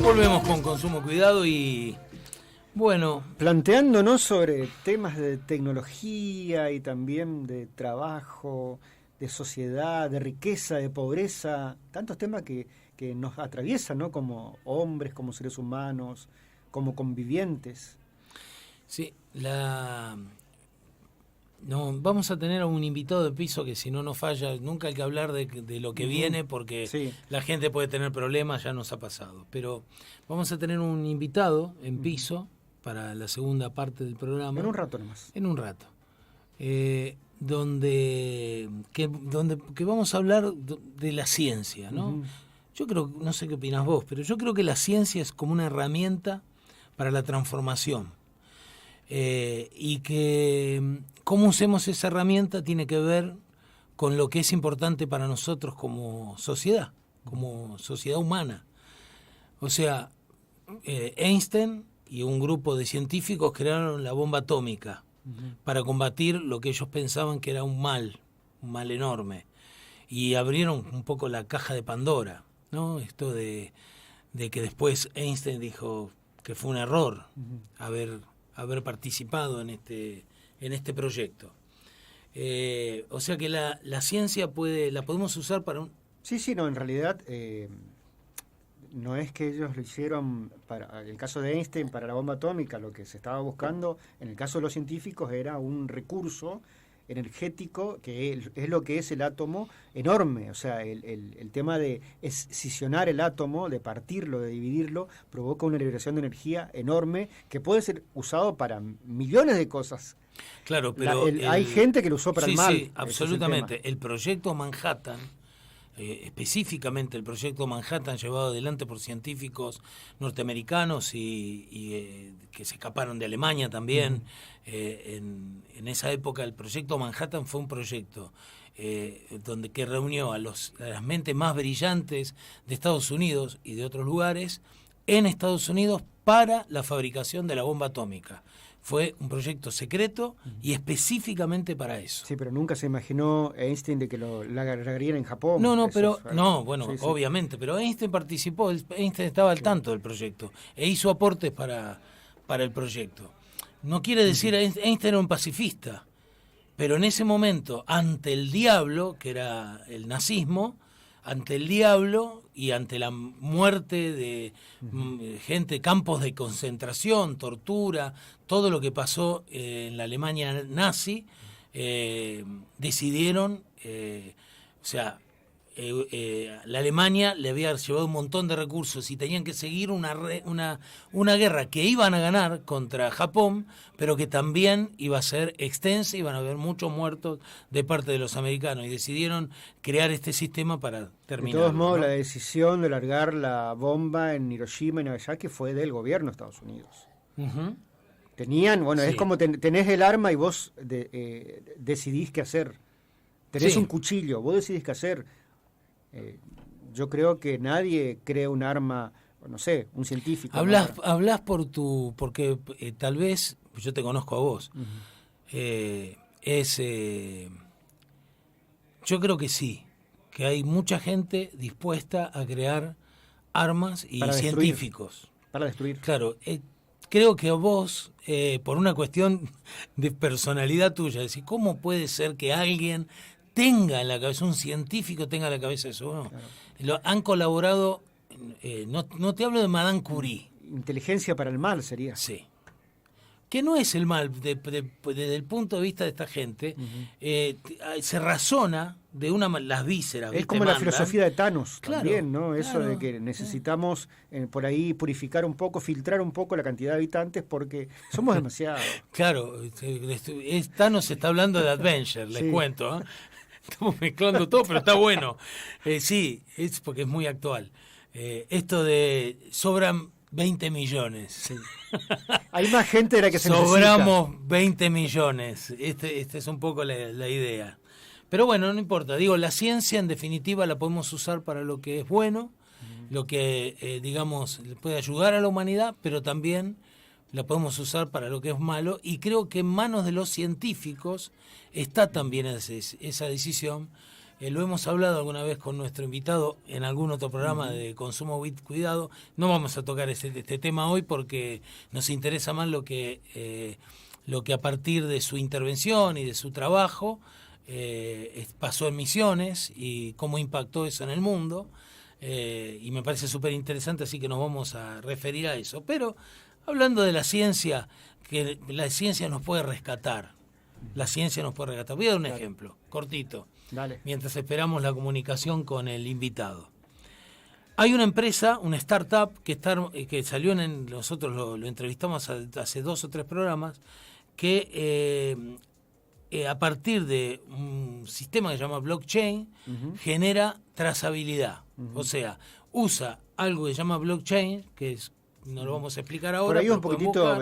Volvemos con Consumo Cuidado y bueno, planteándonos sobre temas de tecnología y también de trabajo, de sociedad, de riqueza, de pobreza, tantos temas que nos atraviesan, ¿no? Como hombres, como seres humanos, como convivientes. Sí, no, vamos a tener a un invitado de piso que si no nos falla, nunca hay que hablar de lo que viene porque sí, la gente puede tener problemas, ya nos ha pasado. Pero vamos a tener un invitado en piso para la segunda parte del programa. En un rato nomás. En un rato. Donde vamos a hablar de la ciencia, ¿no? Yo creo, no sé qué opinas vos, pero yo creo que la ciencia es como una herramienta para la transformación. Y que cómo usemos esa herramienta tiene que ver con lo que es importante para nosotros como sociedad humana. O sea, Einstein y un grupo de científicos crearon la bomba atómica para combatir lo que ellos pensaban que era un mal enorme. Y abrieron un poco la caja de Pandora, ¿no? Esto de que después Einstein dijo que fue un error haber participado en este proyecto. O sea que la ciencia la podemos usar para un... Sí, no, en realidad no es que ellos lo hicieron para el caso de Einstein para la bomba atómica, lo que se estaba buscando en el caso de los científicos era un recurso energético que es lo que es el átomo enorme, o sea, el tema de escisionar el átomo, de partirlo, de dividirlo, provoca una liberación de energía enorme que puede ser usado para millones de cosas. Claro, pero hay gente que lo usó para el mal. Sí, absolutamente. El proyecto Manhattan, específicamente el proyecto Manhattan llevado adelante por científicos norteamericanos y que se escaparon de Alemania también. En esa época el proyecto Manhattan fue un proyecto que reunió a las mentes más brillantes de Estados Unidos y de otros lugares en Estados Unidos para la fabricación de la bomba atómica. Fue un proyecto secreto y específicamente para eso. Sí, pero nunca se imaginó Einstein de que la agarrarían en Japón. Obviamente, pero Einstein participó, Einstein estaba al tanto del proyecto e hizo aportes para el proyecto. No quiere decir, Einstein era un pacifista, pero en ese momento, ante el diablo, que era el nazismo, ante el diablo y ante la muerte de gente, campos de concentración, tortura, todo lo que pasó en la Alemania nazi, decidieron, la Alemania le había llevado un montón de recursos y tenían que seguir una guerra que iban a ganar contra Japón, pero que también iba a ser extensa, iban a haber muchos muertos de parte de los americanos y decidieron crear este sistema para terminar. De todos modos, ¿no? La decisión de largar la bomba en Hiroshima y Nagasaki fue del gobierno de Estados Unidos. Tenían, sí. Es como tenés el arma y vos decidís qué hacer. Tenés un cuchillo, vos decidís qué hacer. Yo creo que nadie crea un arma, no sé, un científico. Hablas porque tal vez, yo te conozco a vos, yo creo que sí, que hay mucha gente dispuesta a crear armas y científicos. Para destruir. Claro, creo que vos, por una cuestión de personalidad tuya, decís, ¿cómo puede ser que alguien tenga en la cabeza, un científico tenga en la cabeza eso? No. Claro. Han colaborado, no te hablo de Madame Curie. Inteligencia para el mal sería. Sí. Que no es el mal, desde el punto de vista de esta gente, se razona de las vísceras. Es como la filosofía de Thanos, claro, también, ¿no? Eso claro, de que necesitamos por ahí purificar un poco, filtrar un poco la cantidad de habitantes porque somos demasiados. Claro, Thanos está hablando de Adventure, les cuento, ¿eh? Estamos mezclando todo, pero está bueno. Sí, es porque es muy actual. Esto de sobran 20 millones. Sí. Hay más gente de la que se Sobramos necesita. 20 millones. Este es un poco la idea. Pero bueno, no importa. Digo, la ciencia en definitiva la podemos usar para lo que es bueno, lo que, digamos, puede ayudar a la humanidad, pero también la podemos usar para lo que es malo. Y creo que en manos de los científicos está también esa decisión lo hemos hablado alguna vez con nuestro invitado en algún otro programa de Consumo Cuidado. No vamos a tocar este tema hoy porque nos interesa más lo que a partir de su intervención y de su trabajo pasó en Misiones y cómo impactó eso en el mundo. Y me parece súper interesante, así que nos vamos a referir a eso. Pero hablando de la ciencia, que la ciencia nos puede rescatar. La ciencia nos puede rescatar. Voy a dar un ejemplo, cortito. Dale. Mientras esperamos la comunicación con el invitado. Hay una empresa, una startup, que salió nosotros lo entrevistamos hace 2 o 3 programas, que a partir de un sistema que se llama blockchain, genera trazabilidad. O sea, usa algo que se llama blockchain, que no lo vamos a explicar ahora. Por ahí es un poquitito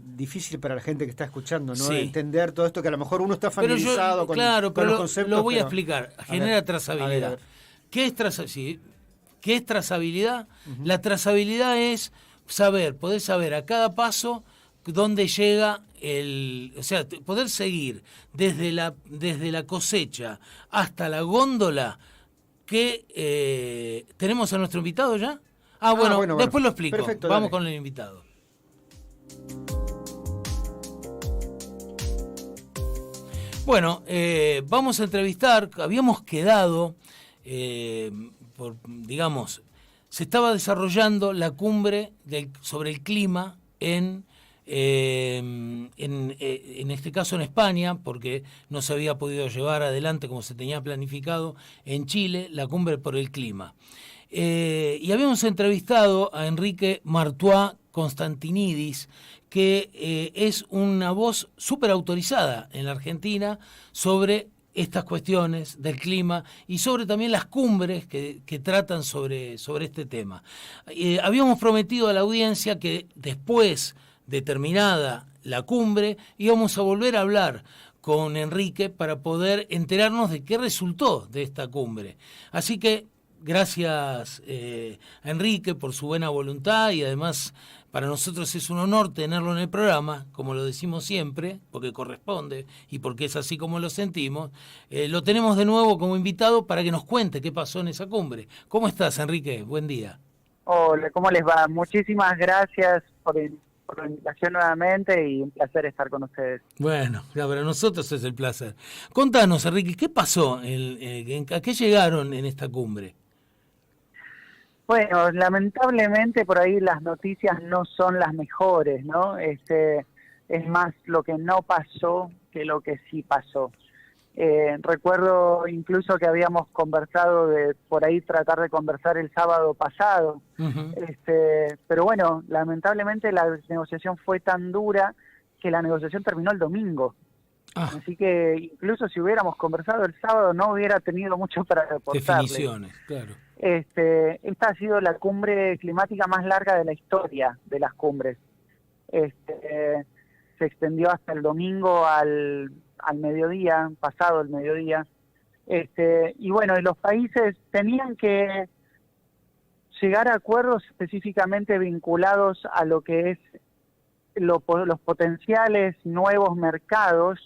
difícil para la gente que está escuchando, ¿no? Sí. Entender todo esto, que a lo mejor uno está familiarizado con los conceptos. Lo voy a explicar. Genera trazabilidad. A ver. ¿Qué es trazabilidad? La trazabilidad es poder saber a cada paso dónde llega o sea, poder seguir desde la cosecha hasta la góndola que tenemos a nuestro invitado ya. Bueno, después lo explico. Perfecto, vamos dale. con el invitado. Bueno, vamos a entrevistar, habíamos quedado, se estaba desarrollando la cumbre sobre el clima en este caso en España, porque no se había podido llevar adelante como se tenía planificado en Chile, la cumbre por el clima. Y habíamos entrevistado a Enrique Martois Constantinidis, que es una voz súper autorizada en la Argentina sobre estas cuestiones del clima y sobre también las cumbres que tratan sobre este tema. Habíamos prometido a la audiencia que después de terminada la cumbre íbamos a volver a hablar con Enrique para poder enterarnos de qué resultó de esta cumbre. Así que gracias a Enrique por su buena voluntad y además para nosotros es un honor tenerlo en el programa, como lo decimos siempre, porque corresponde y porque es así como lo sentimos. Lo tenemos de nuevo como invitado para que nos cuente qué pasó en esa cumbre. ¿Cómo estás, Enrique? Buen día. Hola, ¿cómo les va? Muchísimas gracias por la invitación nuevamente y un placer estar con ustedes. Bueno, para nosotros es el placer. Contanos, Enrique, ¿qué pasó? ¿A qué llegaron en esta cumbre? Bueno, lamentablemente por ahí las noticias no son las mejores, ¿no? Es más lo que no pasó que lo que sí pasó. Recuerdo incluso que habíamos conversado de por ahí tratar de conversar el sábado pasado, pero bueno, lamentablemente la negociación fue tan dura que la negociación terminó el domingo. Así que incluso si hubiéramos conversado el sábado no hubiera tenido mucho para reportarles. Definiciones, claro. Esta ha sido la cumbre climática más larga de la historia de las cumbres. Se extendió hasta el domingo al mediodía, pasado el mediodía. Y bueno, los países tenían que llegar a acuerdos específicamente vinculados a lo que es los potenciales nuevos mercados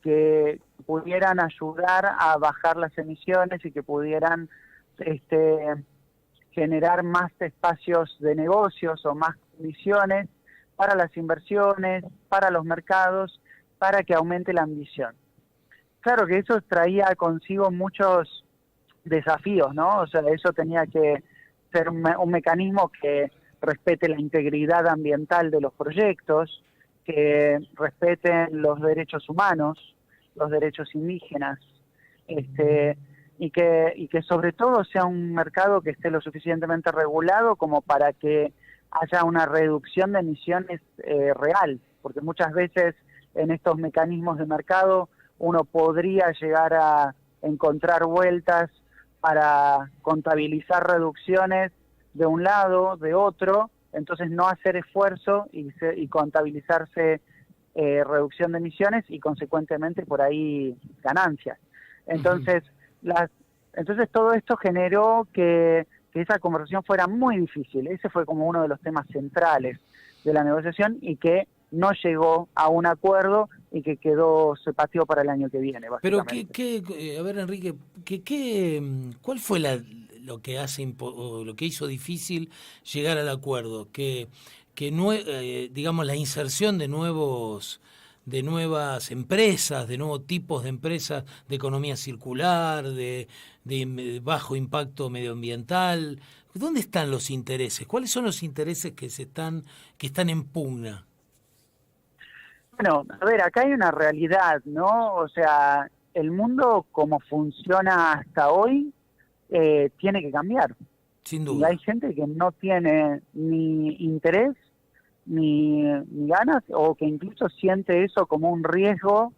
que pudieran ayudar a bajar las emisiones y que pudieran generar más espacios de negocios o más condiciones para las inversiones, para los mercados, para que aumente la ambición. Claro que eso traía consigo muchos desafíos, ¿no? O sea, eso tenía que ser un mecanismo que respete la integridad ambiental de los proyectos, que respeten los derechos humanos, los derechos indígenas, y que sobre todo sea un mercado que esté lo suficientemente regulado como para que haya una reducción de emisiones real, porque muchas veces en estos mecanismos de mercado uno podría llegar a encontrar vueltas para contabilizar reducciones de un lado, de otro, entonces no hacer esfuerzo y contabilizarse reducción de emisiones y consecuentemente por ahí ganancias. Entonces, entonces todo esto generó que esa conversación fuera muy difícil. Ese fue como uno de los temas centrales de la negociación y que no llegó a un acuerdo y que se pateó para el año que viene, básicamente. Pero a ver, Enrique, ¿cuál fue lo que o lo que hizo difícil llegar al acuerdo? Digamos, la inserción de nuevas empresas, de nuevos tipos de empresas de economía circular, de bajo impacto medioambiental. ¿Dónde están los intereses? ¿Cuáles son los intereses que están en pugna? Bueno, a ver, acá hay una realidad, ¿no? O sea, el mundo como funciona hasta hoy tiene que cambiar. Sin duda. Y hay gente que no tiene ni interés ni ganas, o que incluso siente eso como un riesgo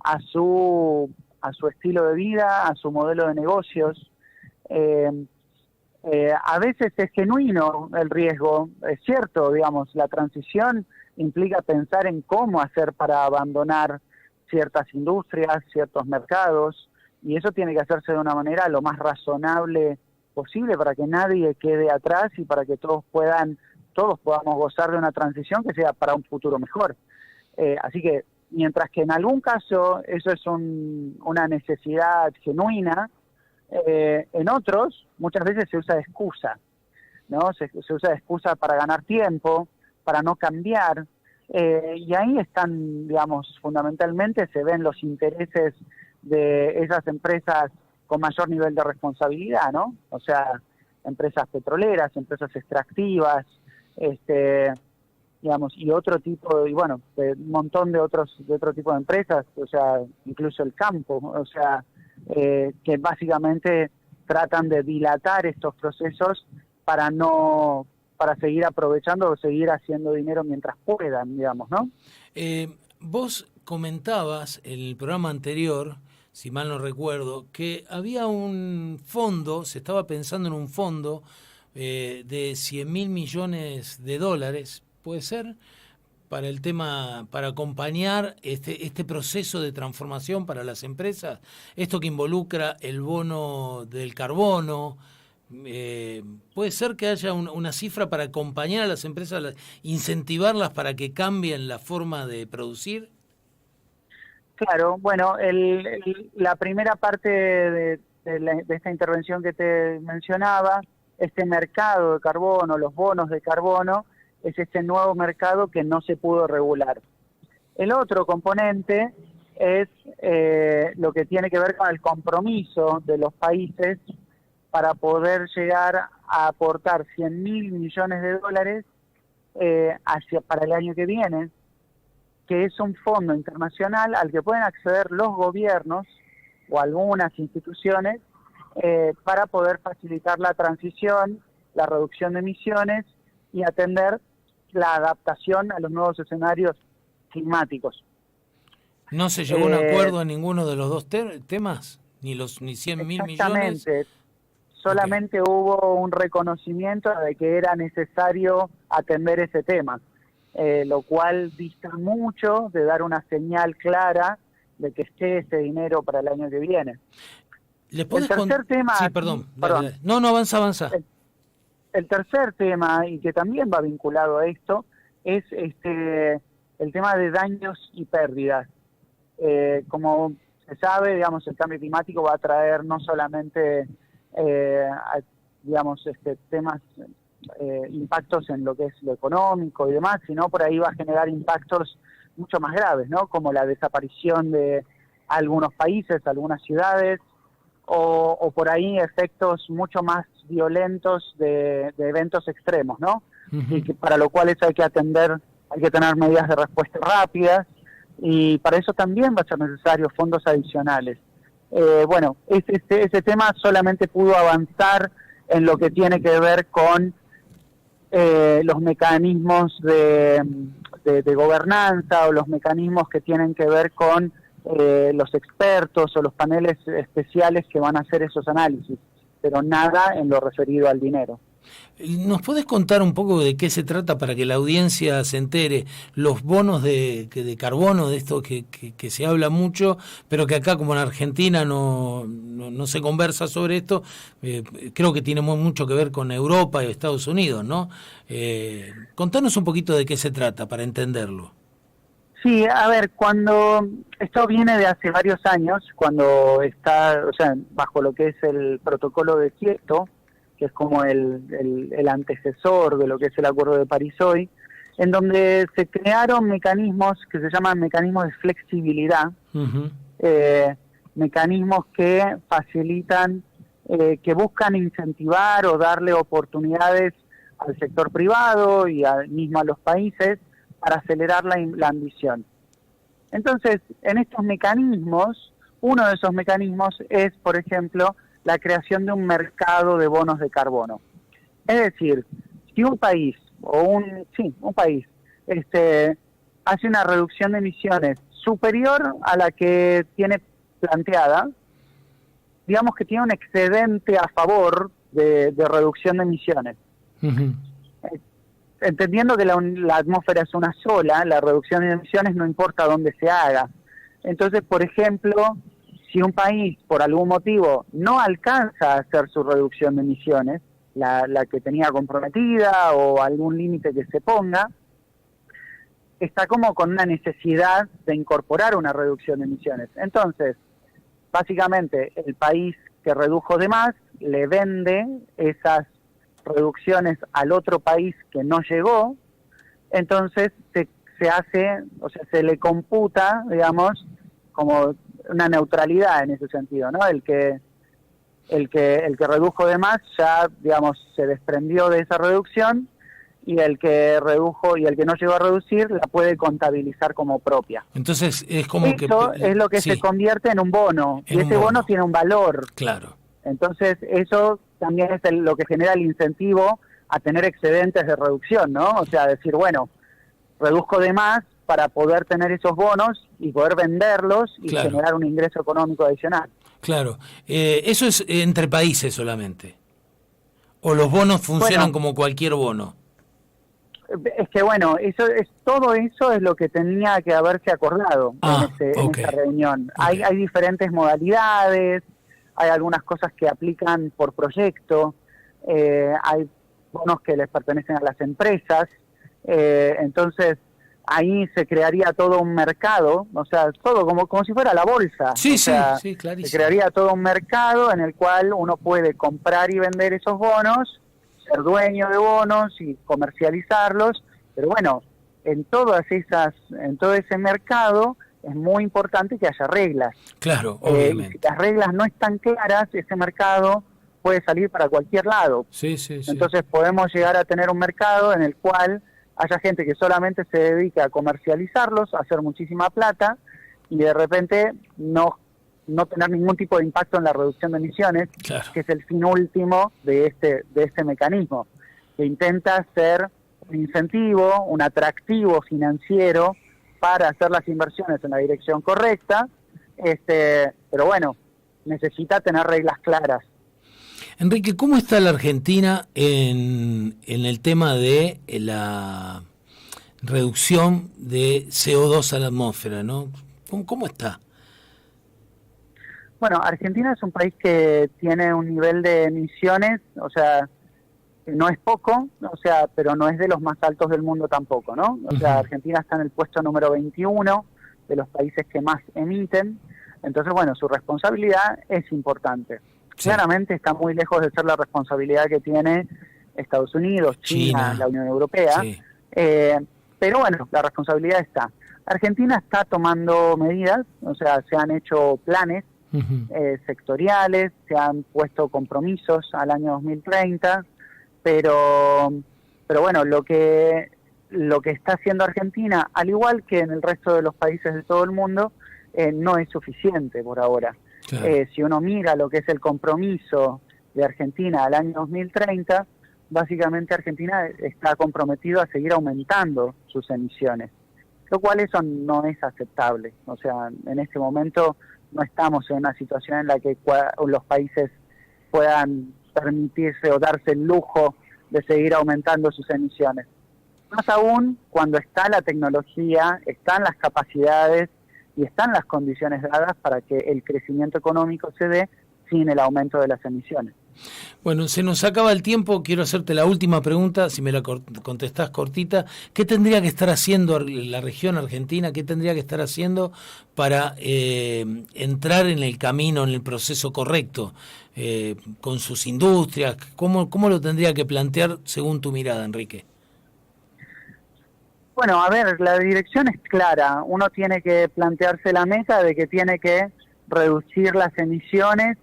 a su estilo de vida, a su modelo de negocios. A veces es genuino el riesgo, es cierto, digamos, la transición implica pensar en cómo hacer para abandonar ciertas industrias, ciertos mercados, y eso tiene que hacerse de una manera lo más razonable posible para que nadie quede atrás y para que todos podamos gozar de una transición que sea para un futuro mejor. Así que, mientras que en algún caso eso es una necesidad genuina, en otros muchas veces se usa de excusa, ¿no? Se usa de excusa para ganar tiempo, para no cambiar, y ahí están, digamos, fundamentalmente se ven los intereses de esas empresas con mayor nivel de responsabilidad, ¿no? O sea, empresas petroleras, empresas extractivas, digamos, y otro tipo, y bueno, un montón de otro tipo de empresas, o sea, incluso el campo, o sea, que básicamente tratan de dilatar estos procesos para seguir aprovechando o seguir haciendo dinero mientras puedan, digamos, ¿no? Vos comentabas en el programa anterior, si mal no recuerdo, que había un fondo, se estaba pensando en un fondo de 100.000 millones de dólares, ¿puede ser? Para el tema, para acompañar este proceso de transformación para las empresas, esto que involucra el bono del carbono. ¿Puede ser que haya una cifra para acompañar a las empresas, incentivarlas para que cambien la forma de producir? Claro, bueno, la primera parte de esta intervención que te mencionaba, este mercado de carbono, los bonos de carbono, es este nuevo mercado que no se pudo regular. El otro componente es lo que tiene que ver con el compromiso de los países para poder llegar a aportar 100.000 millones de dólares para el año que viene, que es un fondo internacional al que pueden acceder los gobiernos o algunas instituciones para poder facilitar la transición, la reducción de emisiones y atender la adaptación a los nuevos escenarios climáticos. ¿No se llegó a un acuerdo en ninguno de los dos temas? ¿Ni 100.000 millones? Exactamente. Solamente hubo un reconocimiento de que era necesario atender ese tema, lo cual dista mucho de dar una señal clara de que esté ese dinero para el año que viene. El tercer tema... Sí, perdón. Dale. No, avanza. El tercer tema, y que también va vinculado a esto, es el tema de daños y pérdidas. Como se sabe, digamos, el cambio climático va a traer no solamente, digamos, temas, impactos en lo que es lo económico y demás, sino por ahí va a generar impactos mucho más graves, ¿no? Como la desaparición de algunos países, algunas ciudades, o por ahí efectos mucho más violentos de eventos extremos, ¿no? Y que para lo cual hay que atender, hay que tener medidas de respuesta rápidas, y para eso también va a ser necesario fondos adicionales. Bueno, ese tema solamente pudo avanzar en lo que tiene que ver con los mecanismos de gobernanza, o los mecanismos que tienen que ver con los expertos o los paneles especiales que van a hacer esos análisis, pero nada en lo referido al dinero. ¿Nos podés contar un poco de qué se trata para que la audiencia se entere? Los bonos de carbono, de esto que se habla mucho, pero que acá, como en Argentina, no se conversa sobre esto, creo que tiene mucho que ver con Europa y Estados Unidos, ¿no? Contanos un poquito de qué se trata para entenderlo. Sí, a ver, cuando esto viene de hace varios años, cuando está, o sea, bajo lo que es el protocolo de Kioto, que es como el antecesor de lo que es el Acuerdo de París hoy, en donde se crearon mecanismos que se llaman mecanismos de flexibilidad, Ujú. mecanismos que facilitan, que buscan incentivar o darle oportunidades al sector privado y mismo a los países para acelerar la ambición. Entonces, en estos mecanismos, uno de esos mecanismos es, por ejemplo, la creación de un mercado de bonos de carbono. Es decir, si un país, un país, hace una reducción de emisiones superior a la que tiene planteada, digamos que tiene un excedente a favor de reducción de emisiones. Ujú. Entendiendo que la atmósfera es una sola, la reducción de emisiones no importa dónde se haga. Entonces, por ejemplo, si un país por algún motivo no alcanza a hacer su reducción de emisiones, la que tenía comprometida o algún límite que se ponga, está como con una necesidad de incorporar una reducción de emisiones. Entonces, básicamente, el país que redujo de más le vende esas reducciones al otro país que no llegó, entonces se hace, o sea, se le computa, digamos, como una neutralidad en ese sentido, ¿no? El que redujo de más ya, digamos, se desprendió de esa reducción, y el que redujo y el que no llegó a reducir la puede contabilizar como propia. Entonces es como Eso que... es lo que sí, se convierte en un bono, en y un ese bono bono. tiene un valor. Claro. Entonces eso también es lo que genera el incentivo a tener excedentes de reducción, ¿no? O sea, decir, bueno, reduzco de más para poder tener esos bonos y poder venderlos y Claro. generar un ingreso económico adicional. Claro. ¿Eso es entre países solamente? ¿O los bonos funcionan Bueno, como cualquier bono? es que bueno, todo eso es lo que tenía que haberse acordado Ah, en ok. esa reunión. Ok. Hay diferentes modalidades, hay algunas cosas que aplican por proyecto, hay bonos que les pertenecen a las empresas, entonces ahí se crearía todo un mercado, o sea, todo como si fuera la bolsa. Sí, O sea, sí, se clarísimo. crearía todo un mercado en el cual uno puede comprar y vender esos bonos, ser dueño de bonos y comercializarlos, pero bueno, en todo ese mercado es muy importante que haya reglas. Claro, Y si obviamente. las reglas no están claras, ese mercado puede salir para cualquier lado. Sí, sí, sí. Entonces podemos llegar a tener un mercado en el cual haya gente que solamente se dedica a comercializarlos, a hacer muchísima plata, y de repente no tener ningún tipo de impacto en la reducción de emisiones, Claro. que es el fin último de este mecanismo, que intenta ser un incentivo, un atractivo financiero para hacer las inversiones en la dirección correcta, pero bueno, necesita tener reglas claras. Enrique, ¿cómo está la Argentina en el tema de la reducción de CO2 a la atmósfera, ¿no? ¿Cómo está? Bueno, Argentina es un país que tiene un nivel de emisiones, o sea, no es poco, o sea, pero no es de los más altos del mundo tampoco, ¿no? O sea, Argentina está en el puesto número 21 de los países que más emiten, entonces, bueno, su responsabilidad es importante. Sí. Claramente está muy lejos de ser la responsabilidad que tiene Estados Unidos, China. La Unión Europea, sí. Pero bueno, la responsabilidad está. Argentina está tomando medidas, o sea, se han hecho planes sectoriales, se han puesto compromisos al año 2030, pero bueno, lo que está haciendo Argentina, al igual que en el resto de los países de todo el mundo, no es suficiente por ahora. Claro. Si uno mira lo que es el compromiso de Argentina al año 2030, básicamente Argentina está comprometido a seguir aumentando sus emisiones, lo cual eso no es aceptable. O sea, en este momento no estamos en una situación en la que los países puedan permitirse o darse el lujo de seguir aumentando sus emisiones. Más aún cuando está la tecnología, están las capacidades y están las condiciones dadas para que el crecimiento económico se dé sin el aumento de las emisiones. Bueno, se nos acaba el tiempo. Quiero hacerte la última pregunta, si me la contestás cortita. ¿Qué tendría que estar haciendo la región argentina? ¿Qué tendría que estar haciendo para entrar en el camino, en el proceso correcto, con sus industrias? ¿Cómo lo tendría que plantear según tu mirada, Enrique? Bueno, a ver, la dirección es clara. Uno tiene que plantearse la meta de que tiene que reducir las emisiones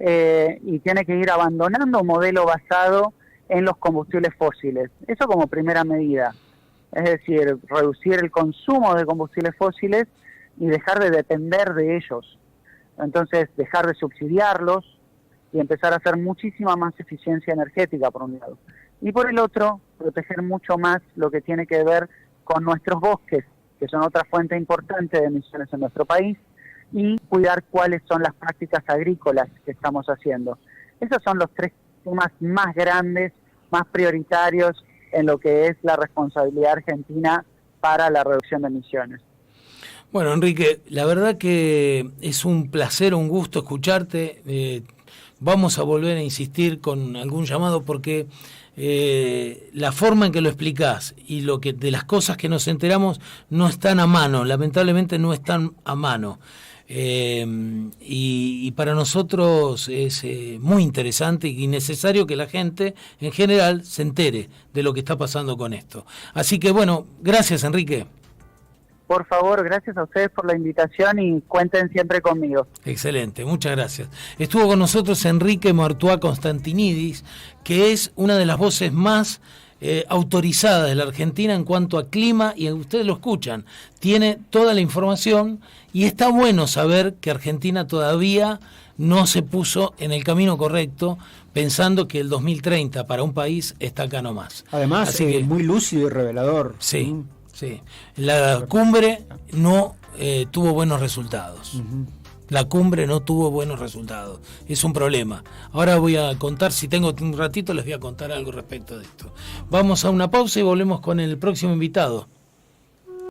y tiene que ir abandonando un modelo basado en los combustibles fósiles. Eso como primera medida. Es decir, reducir el consumo de combustibles fósiles y dejar de depender de ellos. Entonces, dejar de subsidiarlos y empezar a hacer muchísima más eficiencia energética, por un lado. Y por el otro, proteger mucho más lo que tiene que ver con nuestros bosques, que son otra fuente importante de emisiones en nuestro país, y cuidar cuáles son las prácticas agrícolas que estamos haciendo. Esos son los 3 temas más grandes, más prioritarios en lo que es la responsabilidad argentina para la reducción de emisiones. Bueno, Enrique, la verdad que es un placer, un gusto escucharte. Vamos a volver a insistir con algún llamado porque la forma en que lo explicás y lo que de las cosas que nos enteramos no están a mano, lamentablemente no están a mano. Y para nosotros es muy interesante y necesario que la gente en general se entere de lo que está pasando con esto. Así que bueno, gracias, Enrique. Por favor, gracias a ustedes por la invitación y cuenten siempre conmigo. Excelente, muchas gracias. Estuvo con nosotros Enrique Martuá Constantinidis, que es una de las voces más autorizadas de la Argentina en cuanto a clima, y ustedes lo escuchan, tiene toda la información y está bueno saber que Argentina todavía no se puso en el camino correcto, pensando que el 2030 para un país está acá nomás. Además, así que, muy lúcido y revelador. Sí. Sí, la cumbre no tuvo buenos resultados. La cumbre no tuvo buenos resultados. Es un problema. Ahora voy a contar, si tengo un ratito, les voy a contar algo respecto de esto. Vamos a una pausa y volvemos con el próximo invitado.